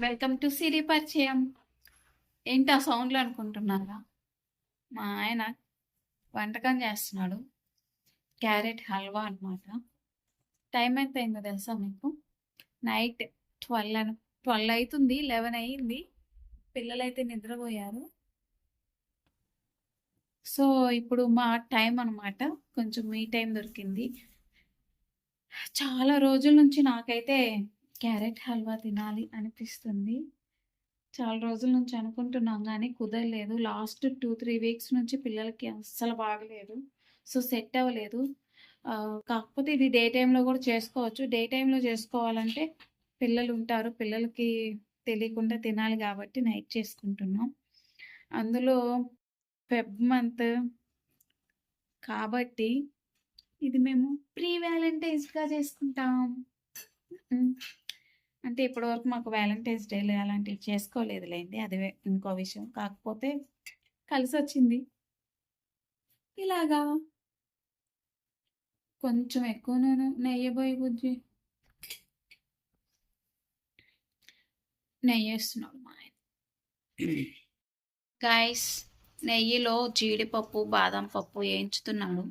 Welcome to సిరి పరిచయం. ఏంటి ఆ సౌండ్లు అనుకుంటున్నారా? మా ఆయన వంటకం చేస్తున్నాడు. క్యారెట్ హల్వా అనమాట. టైం ఎంత అయిందో తెలుసా మీకు? నైట్ 12 అవుతుంది, 11 అయింది. పిల్లలైతే నిద్రపోయారు. సో ఇప్పుడు మా టైం అనమాట. కొంచెం మీ టైం దొరికింది. చాలా రోజుల నుంచి నాకైతే క్యారెట్ హల్వా తినాలి అనిపిస్తుంది. చాలా రోజుల నుంచి అనుకుంటున్నాం కానీ కుదరలేదు. లాస్ట్ 2-3 వీక్స్ నుంచి పిల్లలకి అస్సలు బాగలేదు. సో సెట్ అవ్వలేదు. కాకపోతే ఇది డే టైంలో కూడా చేసుకోవచ్చు. డే టైంలో చేసుకోవాలంటే పిల్లలు ఉంటారు. పిల్లలకి తెలియకుండా తినాలి కాబట్టి నైట్ చేసుకుంటున్నాం. అందులో ఫెబ్ మంత్ కాబట్టి ఇది మేము ప్రీ వ్యాలంటైన్స్‌గా చేసుకుంటాం. అంటే ఇప్పటివరకు మాకు వ్యాలంటైన్స్ డేలు అలాంటివి చేసుకోలేదులేండి. అది ఇంకో విషయం. కాకపోతే కలిసొచ్చింది. ఇలాగా కొంచెం ఎక్కువ నూనె నెయ్యబోయి బుజ్జి. నెయ్యేస్తున్నాడు మా ఆయన. గైస్, నెయ్యిలో జీడిపప్పు, బాదం పప్పు వేయించుతున్నాడు.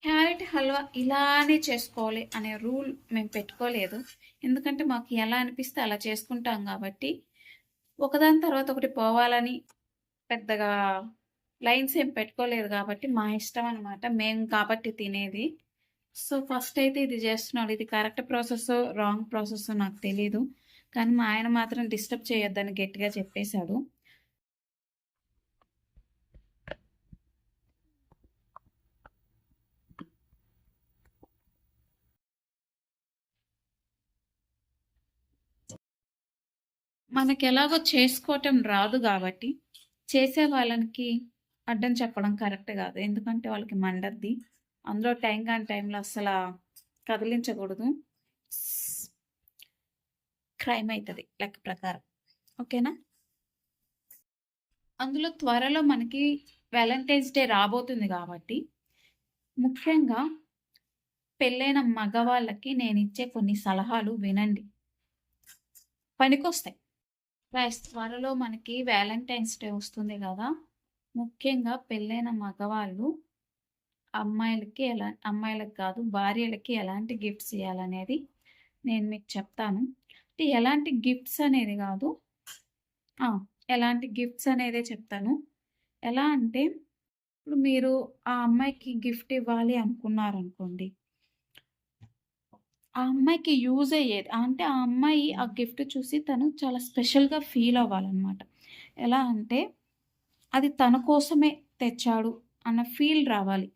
క్యారెట్ హల్వా ఇలానే చేసుకోవాలి అనే రూల్ మేము పెట్టుకోలేదు. ఎందుకంటే మాకు ఎలా అనిపిస్తే అలా చేసుకుంటాం కాబట్టి ఒకదాని తర్వాత ఒకటి పోవాలని పెద్దగా లైన్స్ ఏం పెట్టుకోలేదు కాబట్టి మా ఇష్టం అనమాట. మేము కాబట్టి తినేది. సో ఫస్ట్ అయితే ఇది చేస్తున్నాడు. ఇది కరెక్ట్ ప్రాసెస్ రాంగ్ ప్రాసెస్ నాకు తెలీదు. కానీ మా ఆయన మాత్రం డిస్టర్బ్ చేయొద్దని గట్టిగా చెప్పేశాడు. మనకి ఎలాగో చేసుకోవటం రాదు కాబట్టి చేసే వాళ్ళకి అడ్డం చెప్పడం కరెక్ట్ కాదు. ఎందుకంటే వాళ్ళకి మండద్ది. అందులో టైం కాని టైంలో అసలు కదిలించకూడదు. క్రైమ్ అవుతుంది లెక్క ప్రకారం. ఓకేనా? అందులో త్వరలో మనకి వ్యాలంటైన్స్ డే రాబోతుంది కాబట్టి ముఖ్యంగా పెళ్ళైన మగవాళ్ళకి నేను ఇచ్చే కొన్ని సలహాలు వినండి, పనికొస్తాయి. త్వరలో మనకి వ్యాలంటైన్స్ డే వస్తుంది కదా. ముఖ్యంగా పెళ్ళైన మగవాళ్ళు అమ్మాయిలకు కాదు భార్యలకి ఎలాంటి గిఫ్ట్స్ ఇవ్వాలనేది నేను మీకు చెప్తాను. అంటే ఎలాంటి గిఫ్ట్స్ అనేది కాదు, ఎలాంటి గిఫ్ట్స్ అనేదే చెప్తాను. ఎలా అంటే ఇప్పుడు మీరు ఆ అమ్మాయికి గిఫ్ట్ ఇవ్వాలి అనుకున్నారనుకోండి, ఆ అమ్మాయికి యూజ్ అయ్యేది అంటే ఆ అమ్మాయి ఆ గిఫ్ట్ చూసి తను చాలా స్పెషల్గా ఫీల్ అవ్వాలన్నమాట. ఎలా అంటే అది తన కోసమే తెచ్చాడు అన్న ఫీల్ రావాలి.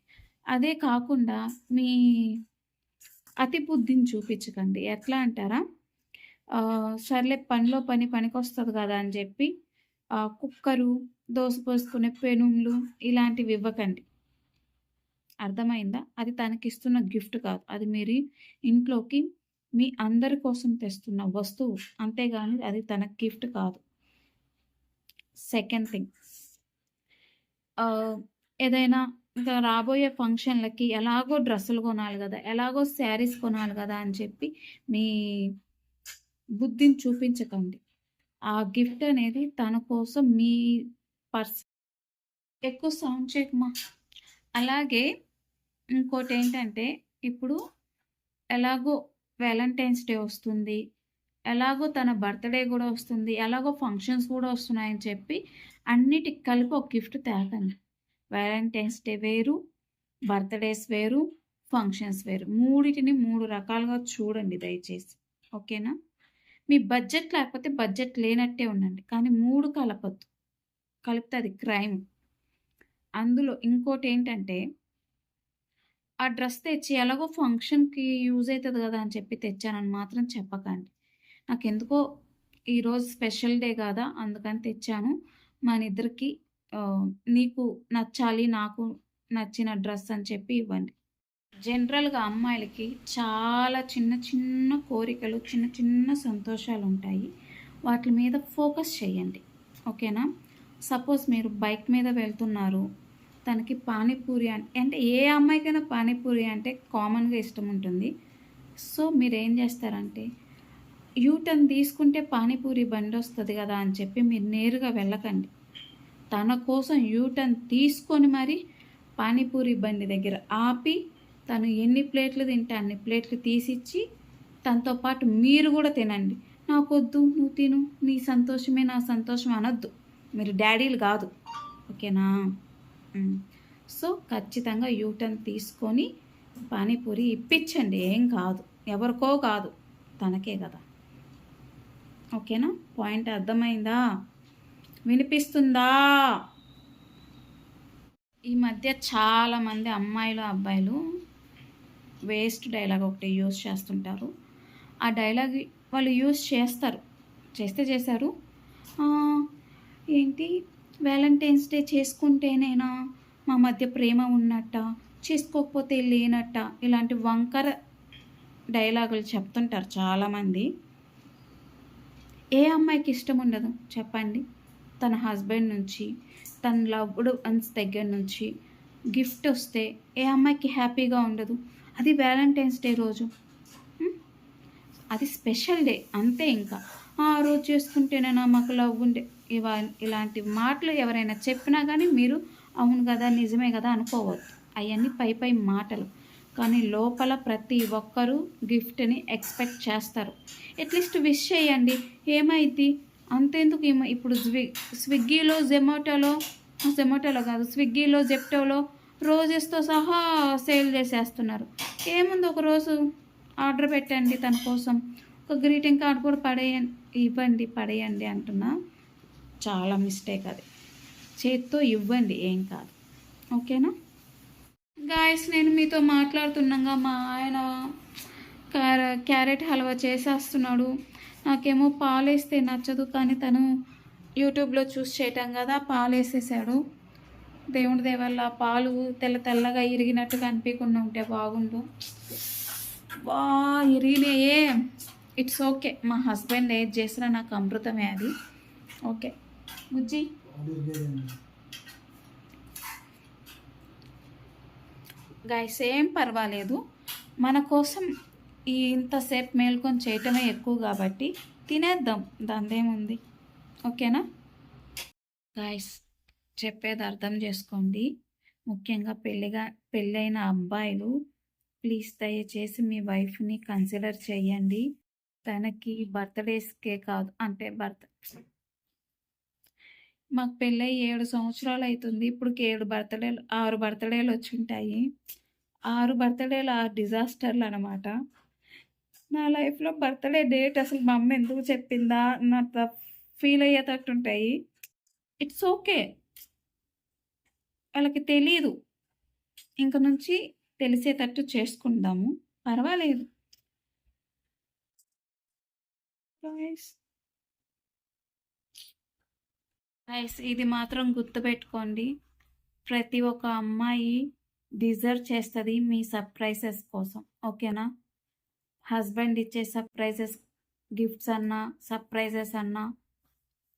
అదే కాకుండా మీ అతి బుద్ధిని చూపించకండి. ఎట్లా అంటారా, సర్లే పనిలో పనికొస్తుంది కదా అని చెప్పి కుక్కరు, దోశ పోసుకునే పెనుములు ఇలాంటివి ఇవ్వకండి. అర్థమైందా? అది తనకిస్తున్న గిఫ్ట్ కాదు. అది మీరు ఇంట్లోకి మీ అందరి కోసం తెస్తున్న వస్తువు, అంతేగాని అది తన గిఫ్ట్ కాదు. సెకండ్ థింగ్, ఏదైనా ఇంకా రాబోయే ఫంక్షన్లకి ఎలాగో డ్రెస్సులు కొనాలి కదా, ఎలాగో శారీస్ కొనాలి కదా అని చెప్పి మీ బుద్ధిని చూపించకండి. ఆ గిఫ్ట్ అనేది తన కోసం మీ ఎక్కువ సౌండ్ చేయకమా. అలాగే ఇంకోటి ఏంటంటే, ఇప్పుడు ఎలాగో వ్యాలంటైన్స్ డే వస్తుంది, ఎలాగో తన బర్త్డే కూడా వస్తుంది, ఎలాగో ఫంక్షన్స్ కూడా వస్తున్నాయని చెప్పి అన్నిటికి కలిపి ఒక గిఫ్ట్ తేకండి. వ్యాలంటైన్స్ డే వేరు, బర్త్డేస్ వేరు, ఫంక్షన్స్ వేరు. మూడిటిని 3 రకాలుగా చూడండి దయచేసి. ఓకేనా? మీ బడ్జెట్ లేకపోతే బడ్జెట్ లేనట్టే ఉండండి, కానీ 3 కలపద్దు. కలిపితే అది క్రైమ్. అందులో ఇంకోటి ఏంటంటే, ఆ డ్రెస్ తెచ్చి ఎలాగో ఫంక్షన్కి యూజ్ అవుతుంది కదా అని చెప్పి తెచ్చానని మాత్రం చెప్పకండి. నాకెందుకో ఈరోజు స్పెషల్ డే కదా అందుకని తెచ్చాను, మన ఇద్దరికి నీకు నచ్చాలి నాకు నచ్చిన డ్రెస్ అని చెప్పి ఇవ్వండి. జనరల్గా అమ్మాయిలకి చాలా చిన్న చిన్న కోరికలు, చిన్న చిన్న సంతోషాలు ఉంటాయి. వాటి మీద ఫోకస్ చేయండి. ఓకేనా? సపోజ్ మీరు బైక్ మీద వెళ్తున్నారు, తనకి పానీపూరి అంటే ఏ అమ్మాయికైనా పానీపూరి అంటే కామన్గా ఇష్టం ఉంటుంది. సో మీరు ఏం చేస్తారంటే యూటర్న్ తీసుకుంటే పానీపూరి బండి వస్తుంది కదా అని చెప్పి మీరు నేరుగా వెళ్ళకండి. తన కోసం యూటర్న్ తీసుకొని మరి పానీపూరి బండి దగ్గర ఆపి తను ఎన్ని ప్లేట్లు తింటే అన్ని ప్లేట్లు తీసిచ్చి తనతో పాటు మీరు కూడా తినండి. నాకొద్దు, నువ్వు తిను, నీ సంతోషమే నా సంతోషం అనొద్దు. మీరు డాడీలు కాదు, ఓకేనా? సో ఖచ్చితంగా యూటర్న్ తీసుకొని పానీపూరి ఇప్పించండి, ఏం కాదు, ఎవరికో కాదు, తనకే కదా, ఓకేనా? పాయింట్ అర్థమైందా? వినిపిస్తుందా? ఈ మధ్య చాలామంది అమ్మాయిలు అబ్బాయిలు వేస్ట్ డైలాగ్ ఒకటి యూజ్ చేస్తుంటారు. ఆ డైలాగ్ వాళ్ళు యూజ్ చేశారు. ఏంటి, వ్యాలంటైన్స్ డే చేసుకుంటేనేనా మా మధ్య ప్రేమ ఉన్నట్ట, చేసుకోకపోతే లేనట్ట, ఇలాంటి వంకర డైలాగులు చెప్తుంటారు చాలామంది. ఏ అమ్మాయికి ఇష్టం ఉండదు చెప్పండి? తన హస్బెండ్ నుంచి, తన లవ్డ్ వన్స్ దగ్గర నుంచి గిఫ్ట్ వస్తే ఏ అమ్మాయికి హ్యాపీగా ఉండదు? అది వ్యాలంటైన్స్ డే రోజు, అది స్పెషల్ డే అంతే. ఇంకా ఆ రోజు చేసుకుంటేనే మాకు లవ్ ఉండే, ఇలాంటి మాటలు ఎవరైనా చెప్పినా కానీ మీరు అవును కదా, నిజమే కదా అనుకోవద్దు. అవన్నీ పై మాటలు, కానీ లోపల ప్రతి ఒక్కరూ గిఫ్ట్ని ఎక్స్పెక్ట్ చేస్తారు. అట్లీస్ట్ విష్ చేయండి, ఏమైద్ది అంతెందుకు? ఇప్పుడు స్విగ్గీలో జొమాటోలో కాదు, స్విగ్గీలో జెప్టోలో రోజెస్తో సహా సేల్ చేసేస్తున్నారు. ఏముంది, ఒకరోజు ఆర్డర్ పెట్టండి తన కోసం, ఒక గ్రీటింగ్ కార్డ్ కూడా పడేయండి అంటున్నా. చాలా మిస్టేక్ అది, చేత్తో ఇవ్వండి, ఏం కాదు, ఓకేనా? గాయస్, నేను మీతో మాట్లాడుతున్నాగా మా ఆయన క్యారెట్ హల్వా చేసేస్తున్నాడు. నాకేమో పాలు వేస్తే నచ్చదు, కానీ తను యూట్యూబ్లో చూసి చేయటం కదా పాలు వేసేసాడు. దేవుడి దేవల్ల పాలు తెల్లగా ఇరిగినట్టు కనిపించకుండా ఉంటే బాగుండు. వా, ఇరిగినాయే. ఇట్స్ ఓకే, మా హస్బెండ్ ఏది చేసినా నాకు అమృతమే అది. ఓకే బుజ్జి, గాయస్ ఏం పర్వాలేదు, మన కోసం ఇంతసేపు మేల్కొని చేయటమే ఎక్కువ కాబట్టి తినేద్దాం, దాందేముంది, ఓకేనా? గాయస్ చెప్పేది అర్థం చేసుకోండి, ముఖ్యంగా పెళ్ళైన అబ్బాయిలు ప్లీజ్ దయచేసి మీ వైఫ్ని కన్సిడర్ చేయండి. తనకి బర్త్డేస్కే కాదు, అంటే మాకు పెళ్ళై 7 సంవత్సరాలు అవుతుంది. ఇప్పుడు 6 బర్త్డేలు వచ్చి ఉంటాయి. 6 బర్త్డేలు 6 డిజాస్టర్లు అనమాట. నా లైఫ్లో బర్త్డే డేట్ అసలు మా అమ్మ ఎందుకు చెప్పిందా అన్నంత ఫీల్ అయ్యేటట్టు ఉంటాయి. ఇట్స్ ఓకే, వాళ్ళకి తెలీదు, ఇంక నుంచి తెలిసేటట్టు చేసుకుందాము, పర్వాలేదు. గైస్ ఇది మాత్రం గుర్తుపెట్టుకోండి, ప్రతి ఒక్క అమ్మాయి డిజర్వ్ చేస్తుంది మీ సర్ప్రైజెస్ కోసం, ఓకేనా? హస్బెండ్ ఇచ్చే సర్ప్రైజెస్, గిఫ్ట్స్ అన్నా, సర్ప్రైజెస్ అన్నా,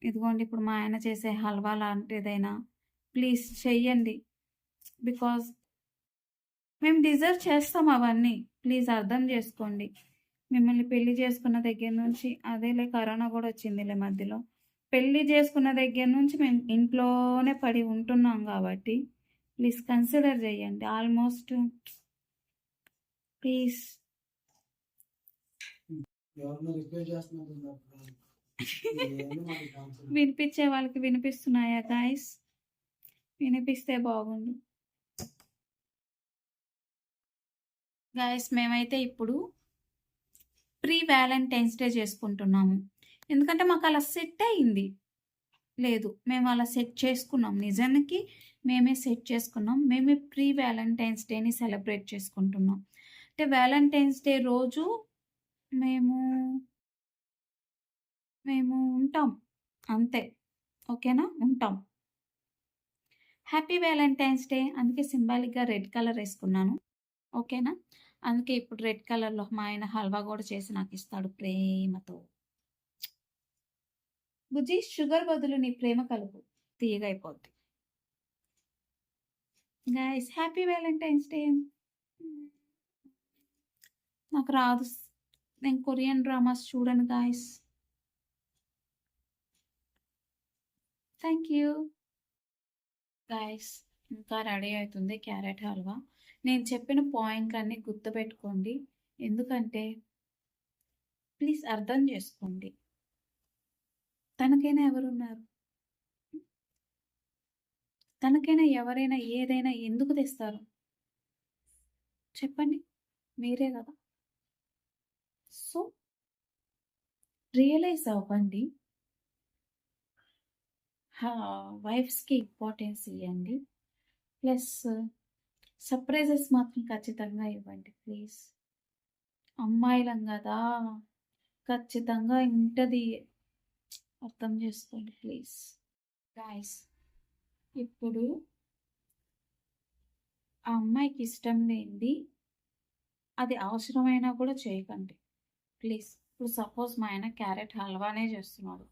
ఇదిగోండి ఇప్పుడు మా ఆయన చేసే హల్వా లాంటిదైనా ప్లీజ్ చెయ్యండి. బికాజ్ మేము డిజర్వ్ చేస్తాం అవన్నీ, ప్లీజ్ అర్థం చేసుకోండి. మిమ్మల్ని పెళ్లి చేసుకున్న దగ్గర నుంచి, అదేలే కరోనా కూడా వచ్చిందిలే మధ్యలో, పెళ్లి చేసుకున్న దగ్గర నుంచి మేము ఇంట్లోనే పడి ఉంటున్నాం కాబట్టి ప్లీజ్ కన్సిడర్ చేయండి. Almost please. వినిపించే వాళ్ళకి వినిపిస్తున్నాయా గాయస్? వినిపిస్తే బాగుండు. గాయస్ మేమైతే ఇప్పుడు ప్రీ వ్యాలంటైన్స్ డే చేసుకుంటున్నాము, ఎందుకంటే మాకు అలా సెట్ అయింది. లేదు, మేము అలా సెట్ చేసుకున్నాం, నిజానికి మేమే సెట్ చేసుకున్నాం. మేమే ప్రీ వ్యాలంటైన్స్ డేని సెలబ్రేట్ చేసుకుంటున్నాం. అంటే వ్యాలంటైన్స్ డే రోజు మేము ఉంటాం అంతే, ఓకేనా? ఉంటాం. హ్యాపీ వ్యాలంటైన్స్ డే, అందుకే సింబాలిక్గా రెడ్ కలర్ వేసుకున్నాను, ఓకేనా? అందుకే ఇప్పుడు రెడ్ కలర్లో మా ఆయన హల్వా కూడా చేసి నాకు ఇస్తాడు ప్రేమతో. బుజ్జి, షుగర్ బదులు నీ ప్రేమ కలుపు, తీయగా అయిపోద్ది. Guys happy Valentine's day. నాకు రాదు, నేను కొరియన్ డ్రామాస్ చూడను గాయస్. Thank you guys. ఇంకా రెడీ అవుతుంది క్యారెట్ హల్వా. నేను చెప్పిన పాయింట్లన్నీ గుర్తుపెట్టుకోండి, ఎందుకంటే ప్లీజ్ అర్థం చేసుకోండి. తనకైనా ఎవరున్నారు? తనకైనా ఎవరైనా ఏదైనా ఎందుకు తెస్తారు చెప్పండి? మీరే కదా. సో రియలైజ్ అవ్వండి, వైఫ్స్కి ఇంపార్టెన్స్ ఇవ్వండి. ప్లస్ సర్ప్రైజెస్ మాత్రం ఖచ్చితంగా ఇవ్వండి ప్లీజ్. అమ్మాయిలం కదా, ఖచ్చితంగా ఇంటది, అర్థం చేసుకోండి ప్లీజ్. గాయస్, ఇప్పుడు ఆ అమ్మాయికి ఇష్టం లేనిది అది అవసరమైనా కూడా చేయకండి ప్లీజ్. ఇప్పుడు సపోజ్ మా ఆయన క్యారెట్ హల్వానే చేస్తున్నాడు,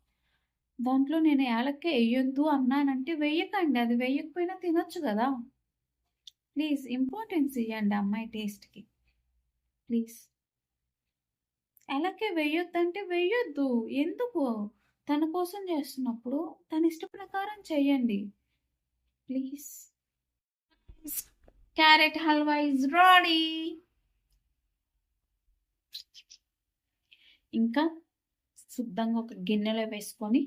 దాంట్లో నేను యాలక్కే వేయొద్దు అన్నానంటే వెయ్యకండి, అది వెయ్యకపోయినా తినొచ్చు కదా. ప్లీజ్ ఇంపార్టెన్స్ ఇవ్వండి అమ్మాయి టేస్ట్కి ప్లీజ్. యాలక్కే వెయ్యొద్దంటే వెయ్యొద్దు, ఎందుకు? తన కోసం చేస్తున్నప్పుడు తన ఇష్ట ప్రకారం చెయ్యండి please. Carrot halwa is ready. ఇంకా శుద్ధంగా ఒక గిన్నెలో వేసుకొని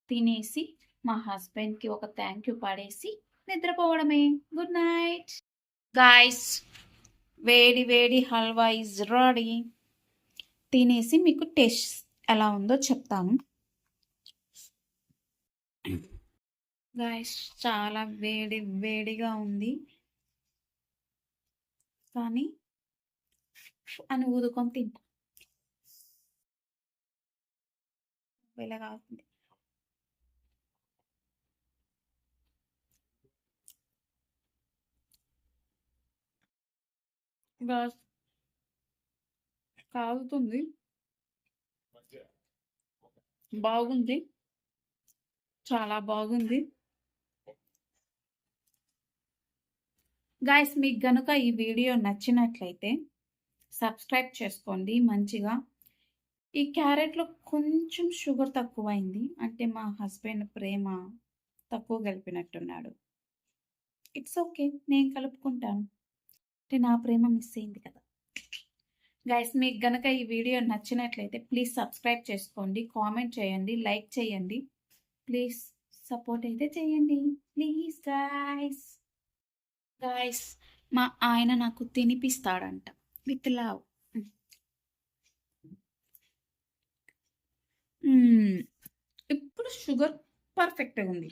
తినేసి మా హస్బెండ్కి ఒక థ్యాంక్ యూ పడేసి నిద్రపోవడమే. Good night guys. వేడి వేడి హల్వా ఇస్ రెడీ. తినేసి మీకు టేస్ట్ ఎలా ఉందో చెప్తాను గాయస్. చాలా వేడి వేడిగా ఉంది, కానీ అని ఊదుకొని తింటా ఇలాగా అవుతుంది. కాలుతుంది, బాగుంది, చాలా బాగుంది గాయస్. మీకు గనుక ఈ వీడియో నచ్చినట్లయితే సబ్స్క్రైబ్ చేసుకోండి మంచిగా. ఈ క్యారెట్లో కొంచెం షుగర్ తక్కువైంది, అంటే మా హస్బెండ్ ప్రేమ తక్కువ కలిపినట్టున్నాడు. ఇట్స్ ఓకే, నేను కలుపుకుంటాను, అంటే నా ప్రేమ మిస్ అయింది కదా. గైస్, మీకు గనక ఈ వీడియో నచ్చినట్లయితే ప్లీజ్ సబ్స్క్రైబ్ చేసుకోండి, కామెంట్ చేయండి, లైక్ చేయండి, ప్లీజ్ సపోర్ట్ అయితే చేయండి ప్లీజ్ గైస్. గైస్, మా ఆయన నాకు తినిపిస్తాడంట విత్ లవ్. ఇప్పుడు షుగర్ పర్ఫెక్ట్గా ఉంది.